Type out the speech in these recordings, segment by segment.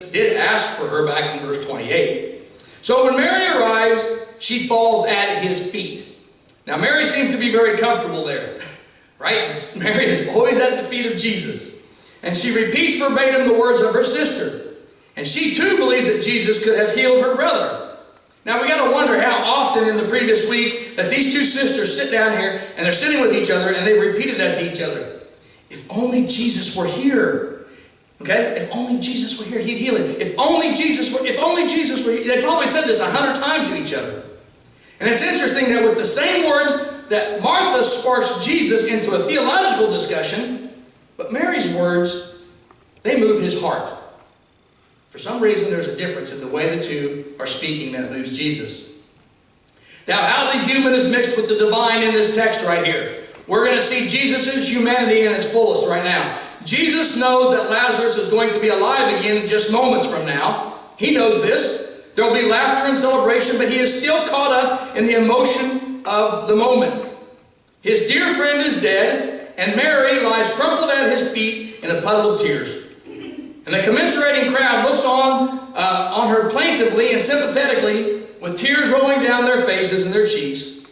did ask for her back in verse 28. So when Mary arrives, she falls at his feet. Now Mary seems to be very comfortable there, right? Mary is always at the feet of Jesus. And she repeats verbatim the words of her sister. And she too believes that Jesus could have healed her brother. Now we got to wonder how often in the previous week that these two sisters sit down here and they're sitting with each other and they've repeated that to each other. If only Jesus were here. Okay? If only Jesus were here, he'd heal it. If only Jesus were here. They probably said this 100 times to each other. And it's interesting that with the same words that Martha sparks Jesus into a theological discussion, but Mary's words, they move his heart. For some reason, there's a difference in the way the two are speaking that moves Jesus. Now, how the human is mixed with the divine in this text right here. We're going to see Jesus' humanity in its fullest right now. Jesus knows that Lazarus is going to be alive again just moments from now. He knows this. There will be laughter and celebration, but he is still caught up in the emotion of the moment. His dear friend is dead, and Mary lies crumpled at his feet in a puddle of tears. And the commiserating crowd looks on her plaintively and sympathetically with tears rolling down their faces and their cheeks.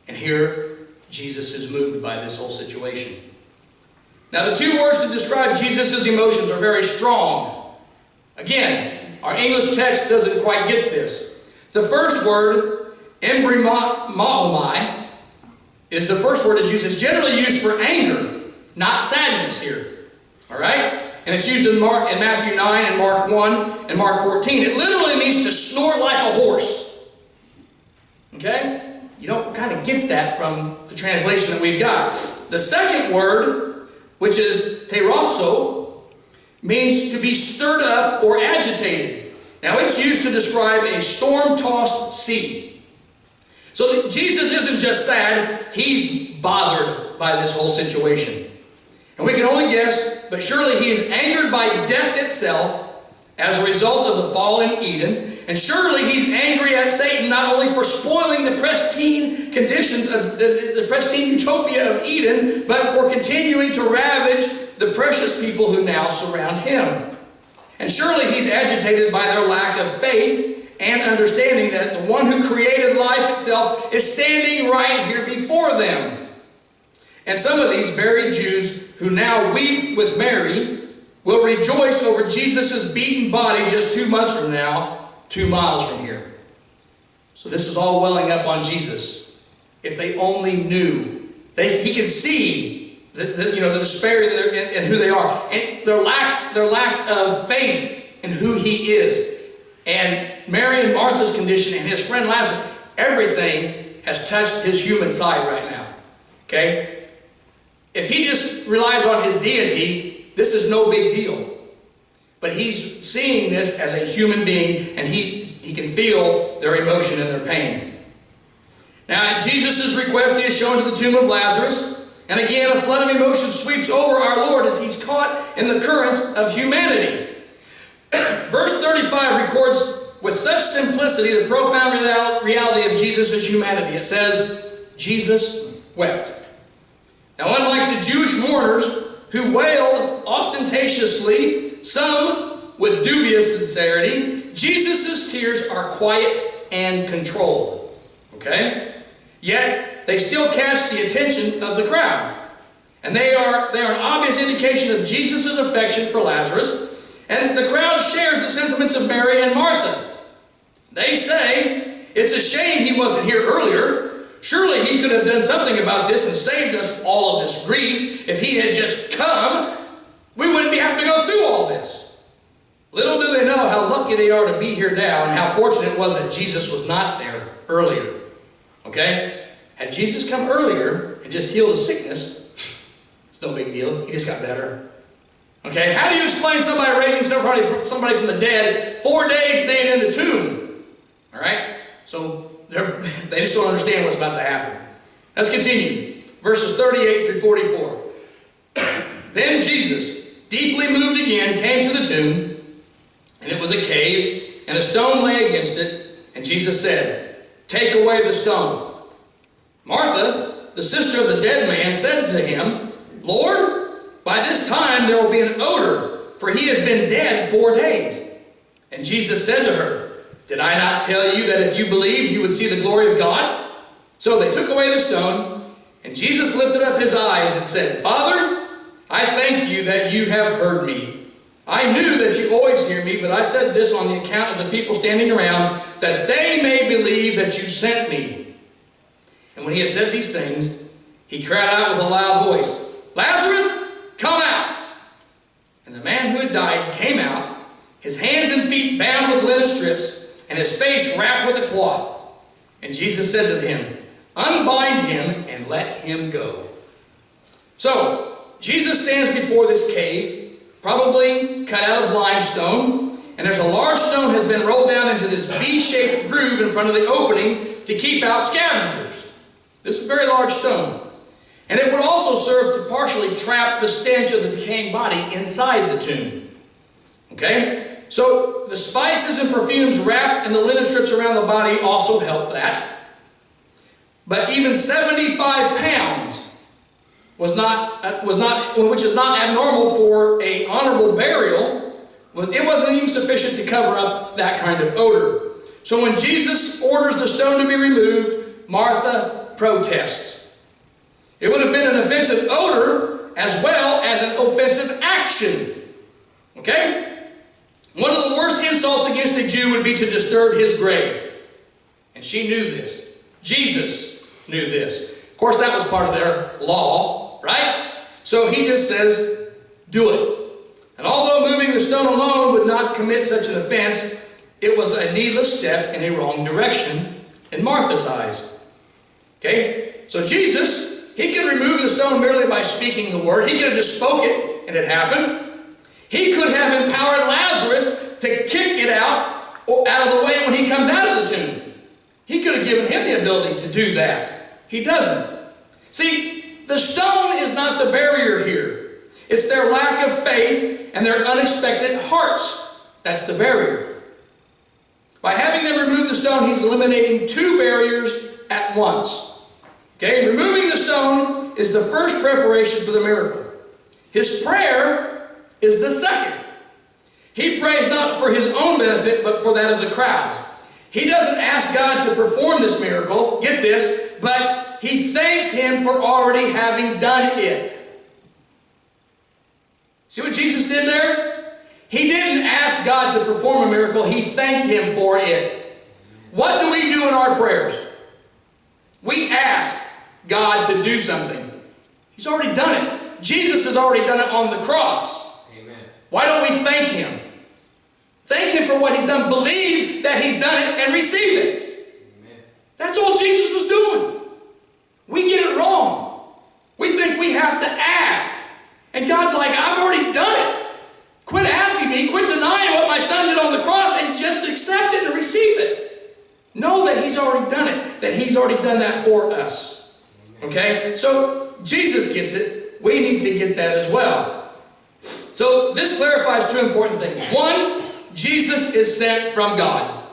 And here, Jesus is moved by this whole situation. Now, the two words to describe Jesus' emotions are very strong. Again, our English text doesn't quite get this. The first word, embrymaomai, is the first word that's used. It's generally used for anger, not sadness here. All right? And it's used in Matthew 9 and Mark 1 and Mark 14. It literally means to snort like a horse. Okay? You don't kind of get that from the translation that we've got. The second word, which is teroso, means to be stirred up or agitated. Now it's used to describe a storm-tossed sea. So Jesus isn't just sad, he's bothered by this whole situation. And we can only guess, but surely he is angered by death itself as a result of the fall in Eden. And surely he's angry at Satan not only for spoiling the pristine conditions of the pristine utopia of Eden, but for continuing to ravage the precious people who now surround him. And surely he's agitated by their lack of faith and understanding that the one who created life itself is standing right here before them. And some of these very Jews who now weep with Mary will rejoice over Jesus' beaten body just 2 months from now, 2 miles from here. So this is all welling up on Jesus. If they only knew. He can see the despair in who they are. And their lack of faith in who he is. And Mary and Martha's condition and his friend Lazarus, everything has touched his human side right now. Okay? If he just relies on his deity, this is no big deal. But he's seeing this as a human being, and he can feel their emotion and their pain. Now, at Jesus' request, he is shown to the tomb of Lazarus. And again, a flood of emotion sweeps over our Lord as he's caught in the currents of humanity. Verse 35 records with such simplicity the profound reality of Jesus' humanity. It says, Jesus wept. Now, unlike the Jewish mourners who wailed ostentatiously, some with dubious sincerity, Jesus' tears are quiet and controlled. Okay? Yet, they still catch the attention of the crowd. And they are an obvious indication of Jesus' affection for Lazarus. And the crowd shares the sentiments of Mary and Martha. They say, it's a shame he wasn't here earlier. Surely he could have done something about this and saved us all of this grief. If he had just come, we wouldn't be having to go through all this. Little do they know how lucky they are to be here now and how fortunate it was that Jesus was not there earlier. Okay? Had Jesus come earlier and just healed a sickness, it's no big deal. He just got better. Okay? How do you explain somebody raising somebody from the dead 4 days being in the tomb? All right? So they just don't understand what's about to happen. Let's continue. Verses 38 through 44. Then Jesus, deeply moved again, came to the tomb, and it was a cave, and a stone lay against it. And Jesus said, "Take away the stone." Martha, the sister of the dead man, said to him, "Lord, by this time there will be an odor, for he has been dead 4 days." And Jesus said to her, "Did I not tell you that if you believed, you would see the glory of God?" So they took away the stone, and Jesus lifted up his eyes and said, "Father, I thank you that you have heard me. I knew that you always hear me, but I said this on the account of the people standing around, that they may believe that you sent me." And when he had said these things, he cried out with a loud voice, "Lazarus, come out!" And the man who had died came out, his hands and feet bound with linen strips, and his face wrapped with a cloth. And Jesus said to him, "Unbind him and let him go." So, Jesus stands before this cave, probably cut out of limestone, and there's a large stone has been rolled down into this V-shaped groove in front of the opening to keep out scavengers. This is a very large stone. And it would also serve to partially trap the stench of the decaying body inside the tomb. Okay? So the spices and perfumes wrapped in the linen strips around the body also help that. But even 75 pounds which is not abnormal for an honorable burial, it wasn't even sufficient to cover up that kind of odor. So when Jesus orders the stone to be removed, Martha protests. It would have been an offensive odor as well as an offensive action. Okay? One of the worst insults against a Jew would be to disturb his grave. And she knew this. Jesus knew this. Of course, that was part of their law, right? So he just says, do it. And although moving the stone alone would not commit such an offense, it was a needless step in a wrong direction in Martha's eyes. Okay? So Jesus, he could remove the stone merely by speaking the word. He could have just spoke it and it happened. He could have empowered Lazarus to kick it out of the way when he comes out of the tomb. He could have given him the ability to do that. He doesn't. See, the stone is not the barrier here. It's their lack of faith and their unexpected hearts. That's the barrier. By having them remove the stone, he's eliminating two barriers at once. Okay, removing the stone is the first preparation for the miracle. His prayer is the second. He prays not for his own benefit, but for that of the crowds. He doesn't ask God to perform this miracle, get this, but he thanks him for already having done it. See what Jesus did there? He didn't ask God to perform a miracle, he thanked him for it. What do we do in our prayers? We ask God to do something. He's already done it. Jesus has already done it on the cross. Amen. Why don't we thank him? Thank him for what he's done. Believe that he's done it and receive it. Amen. That's all Jesus was doing. We get it wrong. We think we have to ask. And God's like, I've already done it. Quit asking me. Quit denying what my son did on the cross and just accept it and receive it. Know that he's already done it. That he's already done that for us. Okay? So Jesus gets it. We need to get that as well. So this clarifies two important things. One, Jesus is sent from God.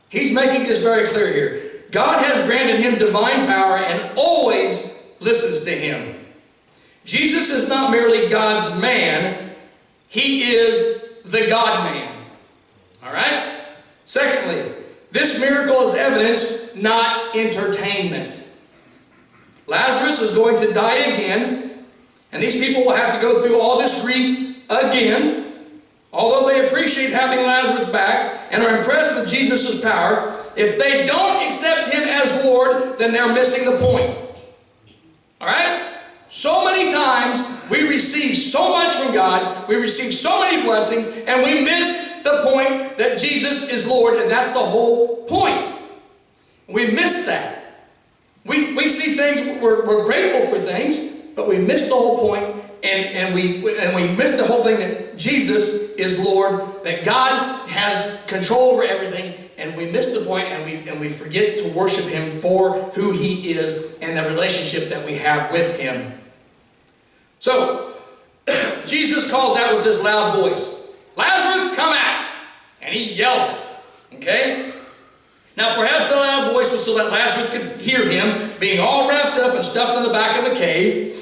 He's making this very clear here. God has granted him divine power and always listens to him. Jesus is not merely God's man. He is the God-man. All right? Secondly, this miracle is evidence, not entertainment. Lazarus is going to die again, and these people will have to go through all this grief again. Although they appreciate having Lazarus back and are impressed with Jesus' power, if they don't accept him as Lord, then they're missing the point. All right? So many times we receive so much from God, we receive so many blessings, and we miss the point that Jesus is Lord, and that's the whole point. We miss that. We see things, we're grateful for things, but we miss the whole point. And we miss the whole thing that Jesus is Lord, that God has control over everything, and we miss the point, and we forget to worship him for who he is and the relationship that we have with him. So, Jesus calls out with this loud voice, "Lazarus, come out!" And he yells it. Okay? Now, perhaps the loud voice was so that Lazarus could hear him being all wrapped up and stuffed in the back of a cave.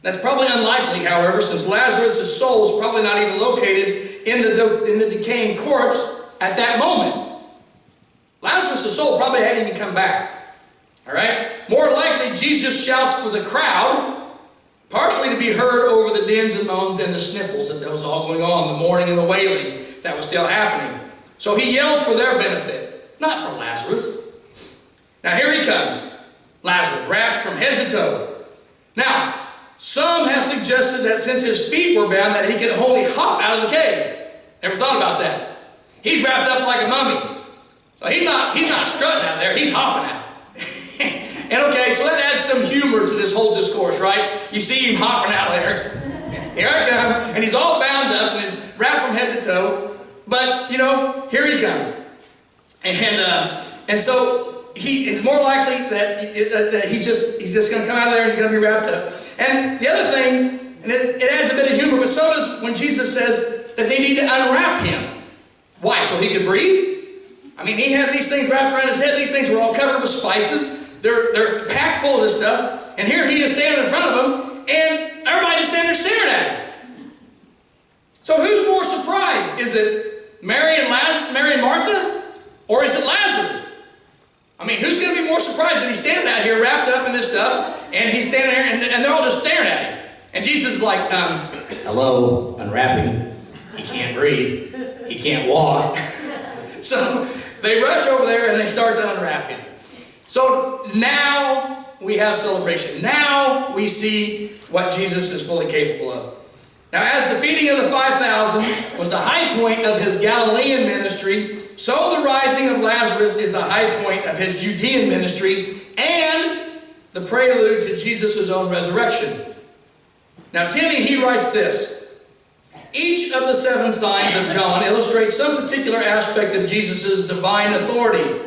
That's probably unlikely, however, since Lazarus' soul is probably not even located in the decaying corpse. at that moment. Lazarus' soul probably hadn't even come back. All right? More likely, Jesus shouts for the crowd, partially to be heard over the dins and moans and the sniffles that was all going on, the mourning and the wailing that was still happening. So he yells for their benefit, not for Lazarus. Now here he comes, Lazarus, wrapped from head to toe. Now, some have suggested that since his feet were bound, that he could only hop out of the cave. Ever thought about that? He's wrapped up like a mummy. So he's not strutting out there, he's hopping out. And okay, so that adds some humor to this whole discourse, right? You see him hopping out there. Here I come, and he's all bound up and is wrapped from head to toe. But, you know, here he comes. And so he is more likely that he's just going to come out of there and he's going to be wrapped up. And the other thing, and it adds a bit of humor, but so does when Jesus says that they need to unwrap him. Why? So he could breathe? I mean, he had these things wrapped around his head. These things were all covered with spices. They're packed full of this stuff. And here he is standing in front of them, and everybody just standing there staring at him. So who's more surprised? Is it Mary and Martha? Or is it Lazarus? I mean, who's going to be more surprised that he's standing out here wrapped up in this stuff, and he's standing there, and they're all just staring at him. And Jesus is like, hello, unwrapping. He can't breathe. He can't walk. So they rush over there and they start to unwrap him. So now we have celebration. Now we see what Jesus is fully capable of. Now, as the feeding of the 5,000 was the high point of his Galilean ministry, so the rising of Lazarus is the high point of his Judean ministry and the prelude to Jesus' own resurrection. Now, Timmy, he writes this. Each of the 7 signs of John illustrates some particular aspect of Jesus' divine authority.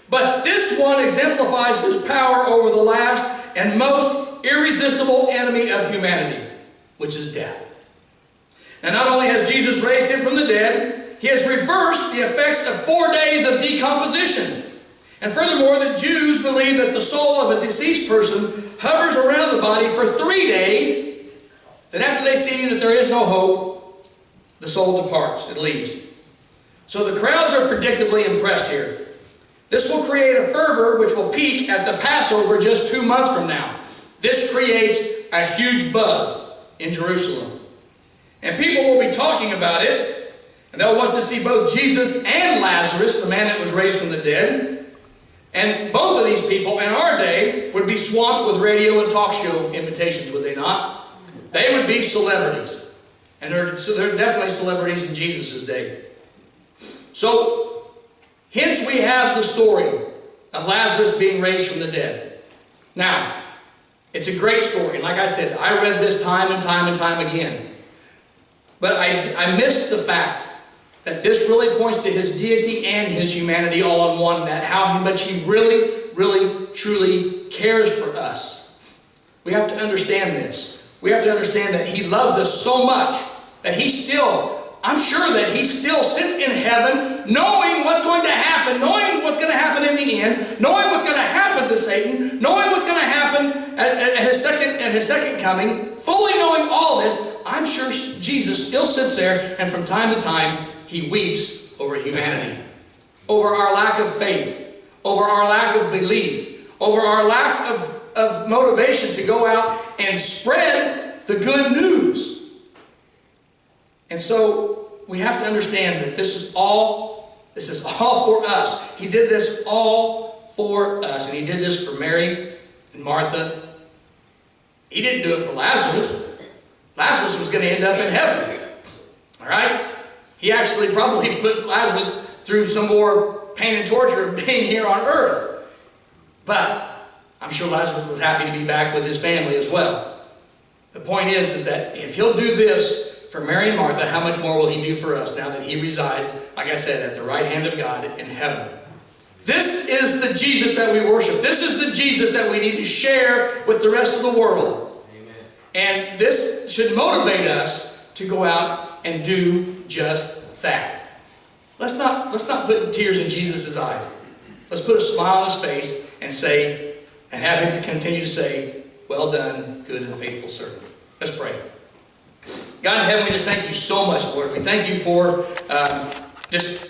But this one exemplifies his power over the last and most irresistible enemy of humanity, which is death. And not only has Jesus raised him from the dead, he has reversed the effects of 4 days of decomposition. And furthermore, the Jews believe that the soul of a deceased person hovers around the body for 3 days. Then after they see that there is no hope, the soul departs, it leaves. So the crowds are predictably impressed here. This will create a fervor which will peak at the Passover just 2 months from now. This creates a huge buzz in Jerusalem. And people will be talking about it, and they'll want to see both Jesus and Lazarus, the man that was raised from the dead. And both of these people in our day would be swamped with radio and talk show invitations, would they not? They would be celebrities. And they're definitely celebrities in Jesus' day. So, hence we have the story of Lazarus being raised from the dead. Now, it's a great story. And like I said, I read this time and time and time again. But I missed the fact that this really points to his deity and his humanity all in one. That how much he really, really, truly cares for us. We have to understand this. We have to understand that he loves us so much that he still, I'm sure that he still sits in heaven knowing what's going to happen, knowing what's going to happen in the end, knowing what's going to happen to Satan, knowing what's going to happen at his second coming, fully knowing all this. I'm sure Jesus still sits there, and from time to time he weeps over humanity, over our lack of faith, over our lack of belief, over our lack of motivation to go out and spread the good news. And so we have to understand that this is all for us. He did this all for us. And he did this for Mary and Martha. He didn't do it for Lazarus. Lazarus was going to end up in heaven. All right? He actually probably put Lazarus through some more pain and torture of being here on earth. But I'm sure Lazarus was happy to be back with his family as well. The point is that if he'll do this for Mary and Martha, how much more will he do for us now that he resides, like I said, at the right hand of God in heaven? This is the Jesus that we worship. This is the Jesus that we need to share with the rest of the world. Amen. And this should motivate us to go out and do just that. Let's not put tears in Jesus' eyes. Let's put a smile on his face and have him to continue to say, well done, good and faithful servant. Let's pray. God in heaven, we just thank you so much, Lord. We thank you for just